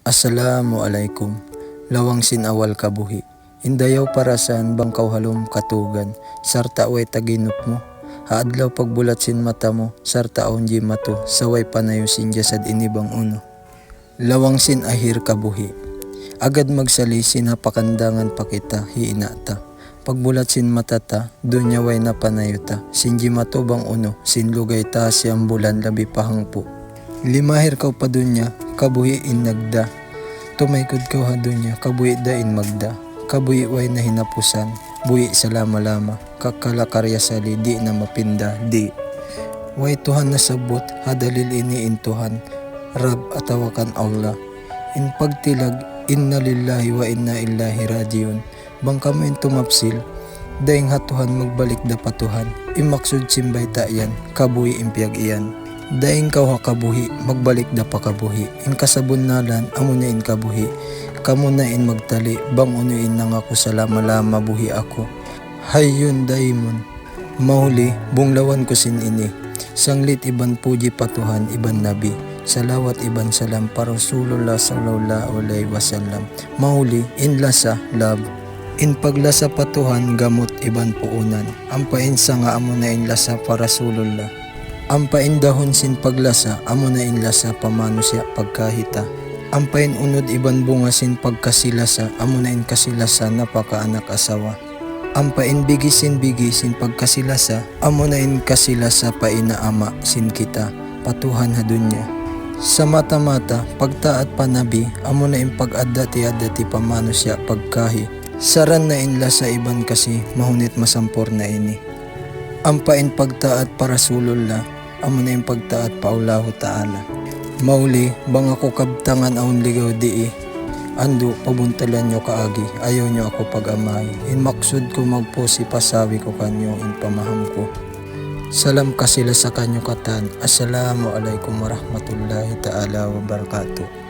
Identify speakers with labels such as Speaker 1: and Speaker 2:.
Speaker 1: Assalamualaikum. Lawang sinawal kabuhi. Indayaw parasan bangkaw halom katugan. Sarta way taginop mo. Haadlaw pagbulat sin mata mo. Sarta aunji mato. Saway panayo sin jasad inibang uno. Lawang sin ahir kabuhi. Agad magsali sin hapakandangan pakita hiinata. Pagbulat sin matata, dunya way napanayota. Sinji mato bang uno. Sin lugay ta siyang bulan labi pahangpo. Limahir kaw pa dunya, kabuhi in nagda. Tumaykod kaw ha dunya, kabuhi da in magda. Kabuhi way na hinapusan, buhi sa lama-lama. Kakalakarya sali, di na mapinda, di. Way Tuhan na sabot, hadalil ini in Tuhan. Rab atawakan Allah. In pagtilag, inna lillahi wa inna illahi rajiun. Bangka mo in tumapsil, daing hatuhan magbalik da patuhan. Imaksud simbay tayan, kabuhi impiyag iyan. Daing kaw hakabuhi, magbalik da pa kabuhi. In kasabunnalan, amo na in kabuhi. Kamu na in magtali, bang unuin nang ako sa lama-lama buhi ako. Hayyun daimon, mahuli, bunglawan ko sin ini. Sanglit iban puji patuhan, iban nabi. Salawat iban salam, para Rasulullah sallallahu alaihi wasallam. Mahuli, in lasa, love. In paglasa patuhan, gamot iban puunan. Ampain sa nga amo na in lasa para Rasulullah. Ampain dahon sin paglasa, amo na in lasa pamano siya pagkahita. Ampain unod iban bunga sin pagkasilasa, amo na in kasilasa napakaanak asawa. Ampain bigi sin pagkasilasa, amo na in kasilasa paina ama sin kita, patuhan ha dunya. Sa mata-mata, pagtaat panabi, amo na in pag-adati-adati pamano siya pagkahi. Saran na in lasa iban kasi, mahunit masampor na ini. Ampain pagtaat para Rasulullah, amo na yung pagtaat pa Allah Ta'ala. Mauli, bang ako kabtangan aun ligaw di ando, pabuntalan nyo kaagi, ayaw nyo ako pag-amay. In maksud ko magposi pasawi ko kanyo, in pamaham ko. Salam kasila sa kanyo katan. Assalamualaikum warahmatullahi ta'ala wabarakatuh.